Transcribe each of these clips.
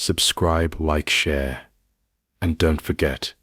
subscribe, like, share, and don't forget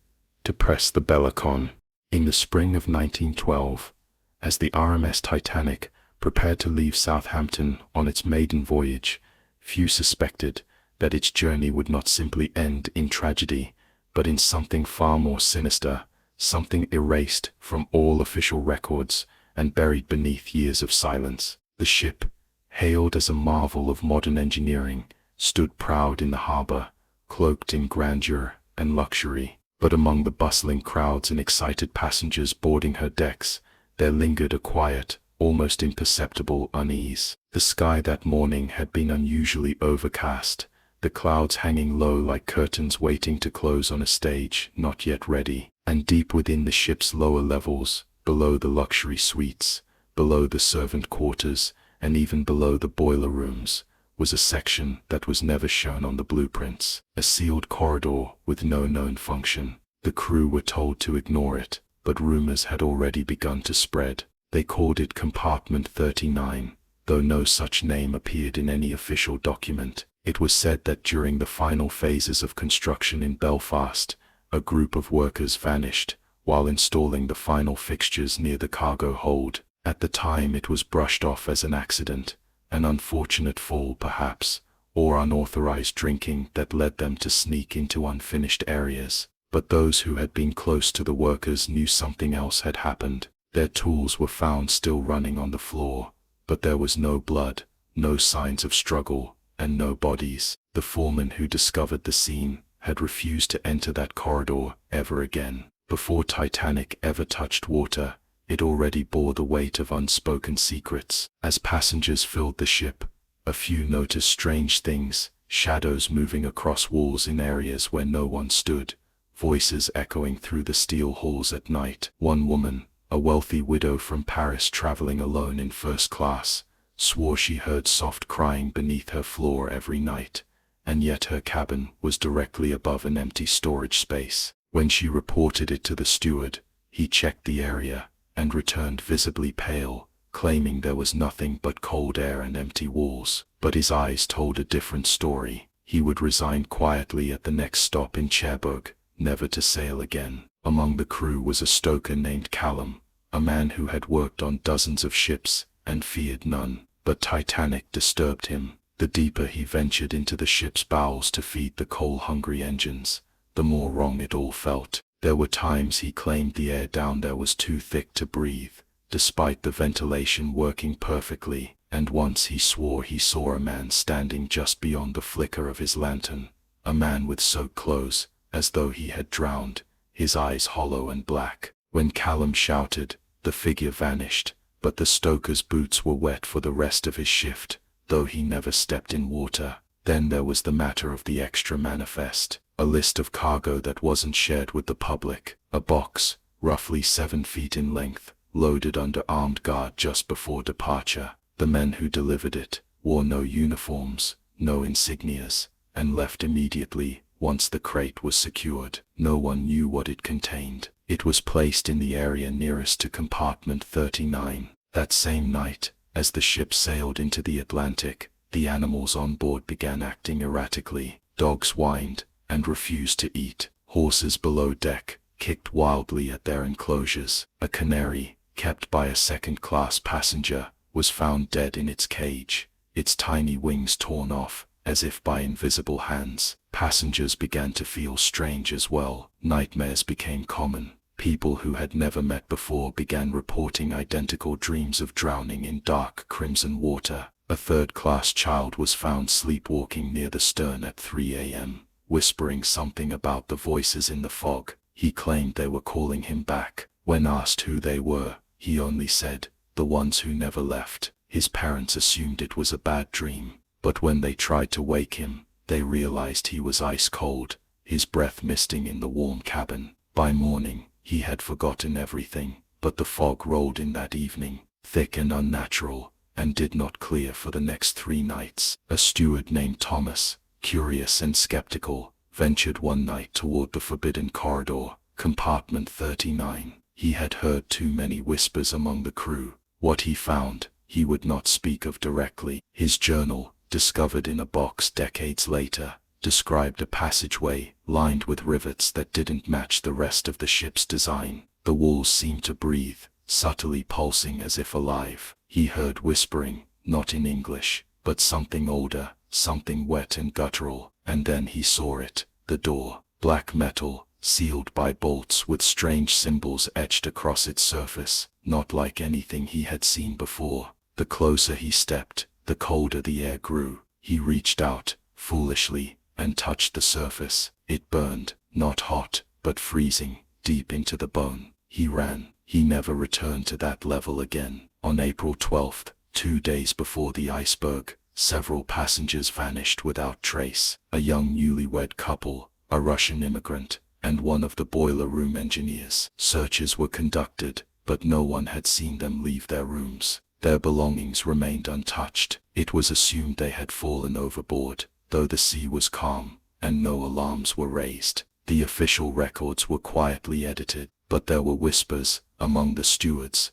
to press the bell icon. In the spring of 1912, as the RMS Titanic prepared to leave Southampton on its maiden voyage, few suspected that its journey would not simply end in tragedy, but in something far more sinister, something erased from all official records and buried beneath years of silence. The ship, hailed as a marvel of modern engineering, stood proud in the harbor, cloaked in grandeur and luxury. But among the bustling crowds and excited passengers boarding her decks, there lingered a quiet, almost imperceptible unease. The sky that morning had been unusually overcast, the clouds hanging low like curtains waiting to close on a stage not yet ready. And deep within the ship's lower levels, below the luxury suites, below the servant quarters, and even below the boiler rooms, was a section that was never shown on the blueprints, a sealed corridor with no known function. The crew were told to ignore it, but rumors had already begun to spread. They called it Compartment 39, though no such name appeared in any official document. It was said that during the final phases of construction in Belfast, a group of workers vanished while installing the final fixtures near the cargo hold. At the time it was brushed off as an accident, an unfortunate fall perhaps, or unauthorized drinking that led them to sneak into unfinished areas. But those who had been close to the workers knew something else had happened. Their tools were found still running on the floor, but there was no blood, no signs of struggle, and no bodies. The foreman who discovered the scene had refused to enter that corridor ever again. Before Titanic ever touched water, it already bore the weight of unspoken secrets. As passengers filled the ship, a few noticed strange things, shadows moving across walls in areas where no one stood, voices echoing through the steel halls at night. One woman, a wealthy widow from Paris traveling alone in first class, swore she heard soft crying beneath her floor every night, and yet her cabin was directly above an empty storage space. When she reported it to the steward, he checked the area and returned visibly pale, claiming there was nothing but cold air and empty walls. But his eyes told a different story. He would resign quietly at the next stop in Cherbourg, never to sail again. Among the crew was a stoker named Callum, a man who had worked on dozens of ships and feared none. But Titanic disturbed him. The deeper he ventured into the ship's bowels to feed the coal-hungry engines, the more wrong it all felt. There were times he claimed the air down there was too thick to breathe, despite the ventilation working perfectly, and once he swore he saw a man standing just beyond the flicker of his lantern, a man with soaked clothes, as though he had drowned, his eyes hollow and black. When Callum shouted, the figure vanished, but the stoker's boots were wet for the rest of his shift, though he never stepped in water. Then there was the matter of the extra manifest, a list of cargo that wasn't shared with the public, a box, roughly 7 feet in length, loaded under armed guard just before departure. The men who delivered it wore no uniforms, no insignias, and left immediately once the crate was secured. No one knew what it contained. It was placed in the area nearest to Compartment 39. That same night, as the ship sailed into the Atlantic, the animals on board began acting erratically. Dogs whined and refused to eat. Horses below deck kicked wildly at their enclosures. A canary, kept by a second-class passenger, was found dead in its cage, its tiny wings torn off, as if by invisible hands. Passengers began to feel strange as well. Nightmares became common. People who had never met before began reporting identical dreams of drowning in dark crimson water. A third-class child was found sleepwalking near the stern at 3 a.m., whispering something about the voices in the fog. He claimed they were calling him back. When asked who they were, he only said, "The ones who never left." His parents assumed it was a bad dream, but when they tried to wake him, they realized he was ice cold, his breath misting in the warm cabin. By morning, he had forgotten everything, but the fog rolled in that evening, thick and unnatural, and did not clear for the next 3 nights. A steward named Thomas, curious and skeptical, ventured one night toward the forbidden corridor, Compartment 39. He had heard too many whispers among the crew. What he found, he would not speak of directly. His journal, discovered in a box decades later, described a passageway lined with rivets that didn't match the rest of the ship's design. The walls seemed to breathe, subtly pulsing as if alive. He heard whispering, not in English, but something older, something wet and guttural, and then he saw it, the door, black metal, sealed by bolts with strange symbols etched across its surface, not like anything he had seen before. The closer he stepped, the colder the air grew. He reached out, foolishly, and touched the surface. It burned, not hot, but freezing, deep into the bone. He ran. He never returned to that level again. On April 12th, 2 days before the iceberg, several passengers vanished without trace. A young newlywed couple, a Russian immigrant, and one of the boiler room engineers. Searches were conducted, but no one had seen them leave their rooms. Their belongings remained untouched. It was assumed they had fallen overboard, though the sea was calm, and no alarms were raised. The official records were quietly edited, but there were whispers among the stewards.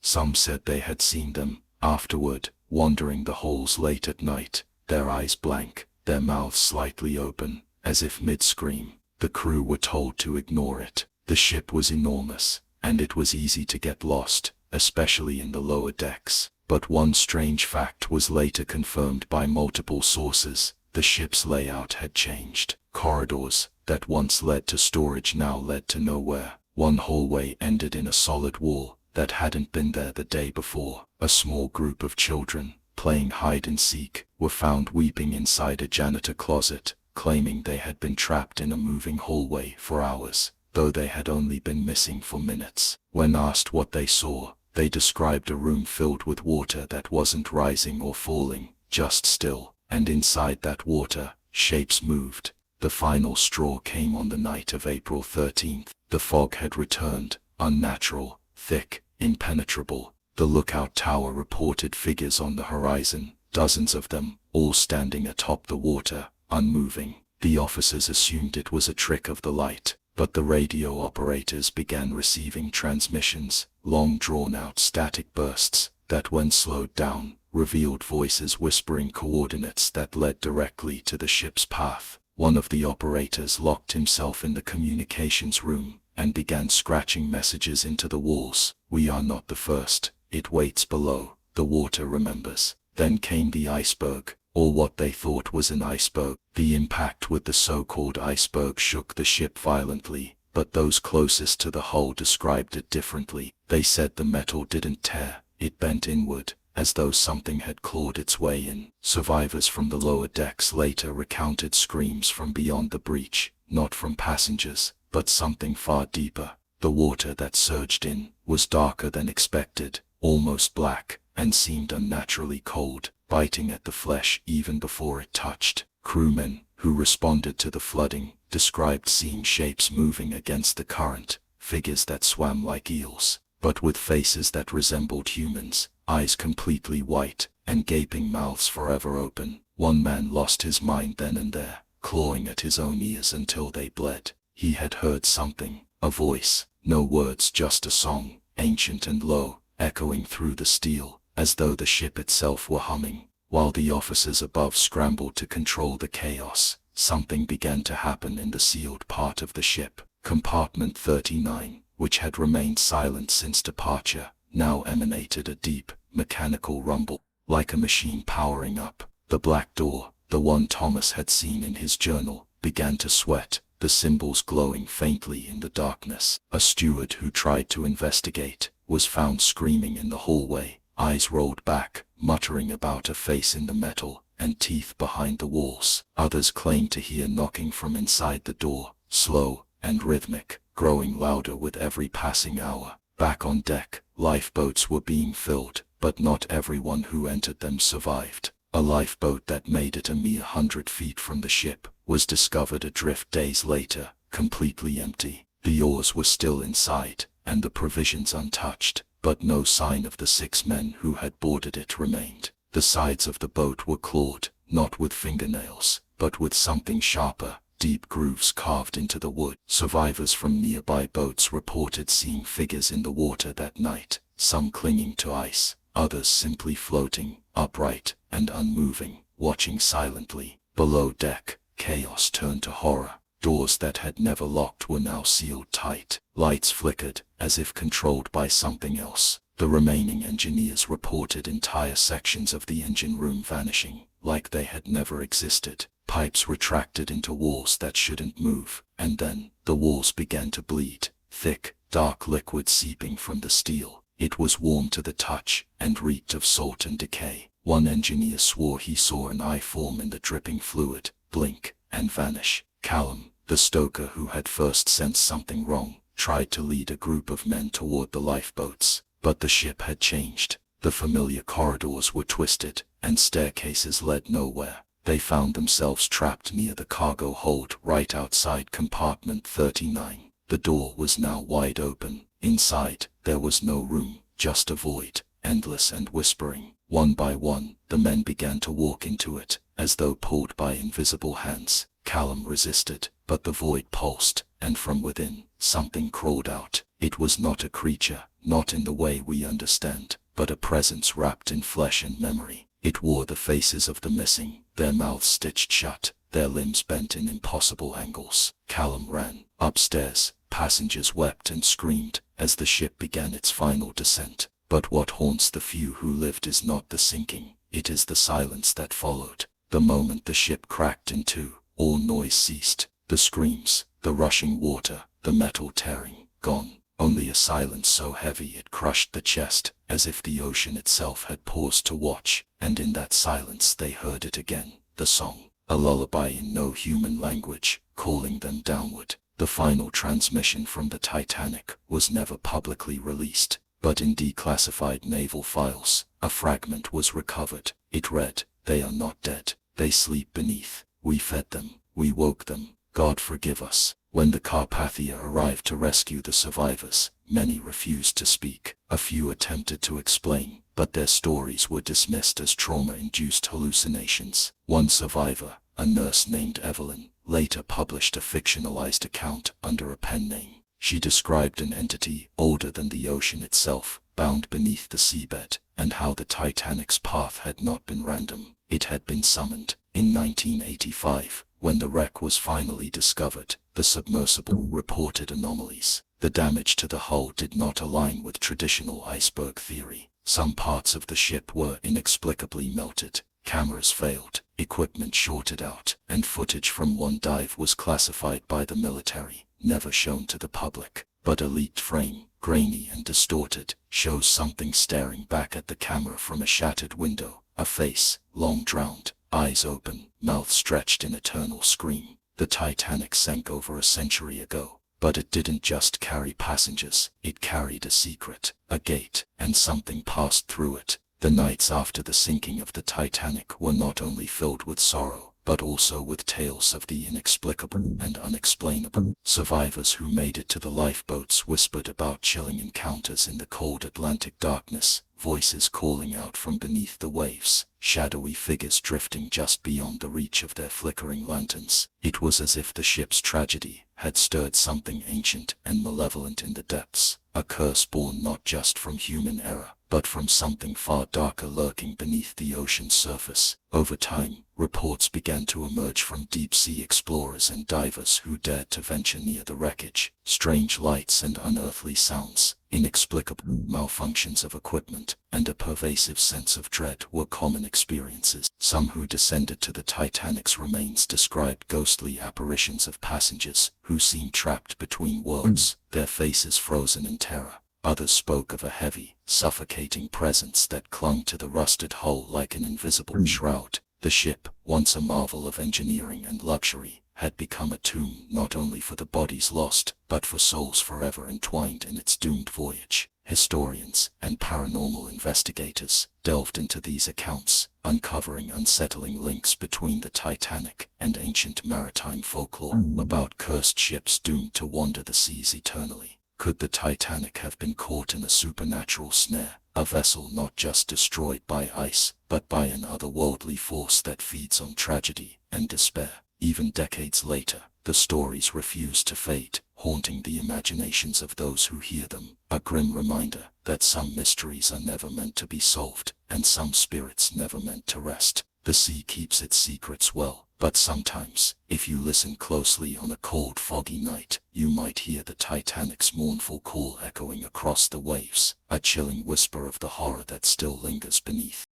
Some said they had seen them, afterward, wandering the halls late at night, their eyes blank, their mouths slightly open, as if mid-scream. The crew were told to ignore it. The ship was enormous, and it was easy to get lost, especially in the lower decks. But one strange fact was later confirmed by multiple sources. The ship's layout had changed. Corridors that once led to storage now led to nowhere. One hallway ended in a solid wall that hadn't been there the day before. A small group of children, playing hide and seek, were found weeping inside a janitor closet, claiming they had been trapped in a moving hallway for hours, though they had only been missing for minutes. When asked what they saw, they described a room filled with water that wasn't rising or falling, just still, and inside that water, shapes moved. The final straw came on the night of April 13th. The fog had returned, unnatural, thick, impenetrable. The lookout tower reported figures on the horizon, dozens of them, all standing atop the water, unmoving. The officers assumed it was a trick of the light, but the radio operators began receiving transmissions, long drawn-out static bursts, that when slowed down, revealed voices whispering coordinates that led directly to the ship's path. One of the operators locked himself in the communications room and began scratching messages into the walls. "We are not the first. It waits below. The water remembers." Then came the iceberg, or what they thought was an iceberg. The impact with the so-called iceberg shook the ship violently, but those closest to the hull described it differently. They said the metal didn't tear, it bent inward, as though something had clawed its way in. Survivors from the lower decks later recounted screams from beyond the breach, not from passengers, but something far deeper. The water that surged in was darker than expected, almost black, and seemed unnaturally cold, biting at the flesh even before it touched. Crewmen, who responded to the flooding, described seeing shapes moving against the current, figures that swam like eels, but with faces that resembled humans, eyes completely white, and gaping mouths forever open. One man lost his mind then and there, clawing at his own ears until they bled. He had heard something, a voice, no words, just a song, ancient and low, echoing through the steel, as though the ship itself were humming. While the officers above scrambled to control the chaos, something began to happen in the sealed part of the ship. Compartment 39, which had remained silent since departure, now emanated a deep, mechanical rumble, like a machine powering up. The black door, the one Thomas had seen in his journal, began to sweat, the symbols glowing faintly in the darkness. A steward who tried to investigate was found screaming in the hallway, eyes rolled back, muttering about a face in the metal, and teeth behind the walls. Others claimed to hear knocking from inside the door, slow and rhythmic, growing louder with every passing hour. Back on deck, lifeboats were being filled, but not everyone who entered them survived. A lifeboat that made it a mere 100 feet from the ship was discovered adrift days later, completely empty. The oars were still inside, and the provisions untouched, but no sign of the 6 men who had boarded it remained. The sides of the boat were clawed, not with fingernails, but with something sharper, deep grooves carved into the wood. Survivors from nearby boats reported seeing figures in the water that night, some clinging to ice, others simply floating, upright and unmoving, watching silently. Below deck, chaos turned to horror. Doors that had never locked were now sealed tight. Lights flickered, as if controlled by something else. The remaining engineers reported entire sections of the engine room vanishing, like they had never existed. Pipes retracted into walls that shouldn't move, and then, the walls began to bleed. Thick, dark liquid seeping from the steel. It was warm to the touch, and reeked of salt and decay. One engineer swore he saw an eye form in the dripping fluid, blink, and vanish. Callum, the stoker who had first sensed something wrong, tried to lead a group of men toward the lifeboats. But the ship had changed. The familiar corridors were twisted, and staircases led nowhere. They found themselves trapped near the cargo hold right outside compartment 39. The door was now wide open. Inside, there was no room, just a void, endless and whispering. One by one, the men began to walk into it, as though pulled by invisible hands. Callum resisted, but the void pulsed, and from within, something crawled out. It was not a creature, not in the way we understand, but a presence wrapped in flesh and memory. It wore the faces of the missing, their mouths stitched shut, their limbs bent in impossible angles. Callum ran. Upstairs, passengers wept and screamed, as the ship began its final descent. But what haunts the few who lived is not the sinking, it is the silence that followed. The moment the ship cracked in two, all noise ceased. The screams, the rushing water, the metal tearing, gone. Only a silence so heavy it crushed the chest, as if the ocean itself had paused to watch, and in that silence they heard it again, the song, a lullaby in no human language, calling them downward. The final transmission from the Titanic was never publicly released, but in declassified naval files, a fragment was recovered. It read, "They are not dead, they sleep beneath. We fed them, we woke them, God forgive us." When the Carpathia arrived to rescue the survivors, many refused to speak. A few attempted to explain, but their stories were dismissed as trauma-induced hallucinations. One survivor, a nurse named Evelyn, later published a fictionalized account under a pen name. She described an entity older than the ocean itself, bound beneath the seabed, and how the Titanic's path had not been random. It had been summoned. In 1985, when the wreck was finally discovered, the submersible reported anomalies. The damage to the hull did not align with traditional iceberg theory. Some parts of the ship were inexplicably melted. Cameras failed, equipment shorted out, and footage from one dive was classified by the military, never shown to the public. But a leaked frame, grainy and distorted, shows something staring back at the camera from a shattered window. A face, long drowned, eyes open, mouth stretched in eternal scream. The Titanic sank over a century ago, but it didn't just carry passengers, it carried a secret, a gate, and something passed through it. The nights after the sinking of the Titanic were not only filled with sorrow, but also with tales of the inexplicable and unexplainable. Survivors who made it to the lifeboats whispered about chilling encounters in the cold Atlantic darkness, voices calling out from beneath the waves, shadowy figures drifting just beyond the reach of their flickering lanterns. It was as if the ship's tragedy had stirred something ancient and malevolent in the depths, a curse born not just from human error, but from something far darker lurking beneath the ocean's surface. Over time, reports began to emerge from deep-sea explorers and divers who dared to venture near the wreckage. Strange lights and unearthly sounds, inexplicable malfunctions of equipment, and a pervasive sense of dread were common experiences. Some who descended to the Titanic's remains described ghostly apparitions of passengers who seemed trapped between worlds, their faces frozen in terror. Others spoke of a heavy, suffocating presence that clung to the rusted hull like an invisible shroud. The ship, once a marvel of engineering and luxury, had become a tomb not only for the bodies lost, but for souls forever entwined in its doomed voyage. Historians and paranormal investigators delved into these accounts, uncovering unsettling links between the Titanic and ancient maritime folklore about cursed ships doomed to wander the seas eternally. Could the Titanic have been caught in a supernatural snare, a vessel not just destroyed by ice, but by an otherworldly force that feeds on tragedy and despair? Even decades later, the stories refuse to fade, haunting the imaginations of those who hear them, a grim reminder that some mysteries are never meant to be solved, and some spirits never meant to rest. The sea keeps its secrets well, but sometimes, if you listen closely on a cold, foggy night, you might hear the Titanic's mournful call echoing across the waves, a chilling whisper of the horror that still lingers beneath.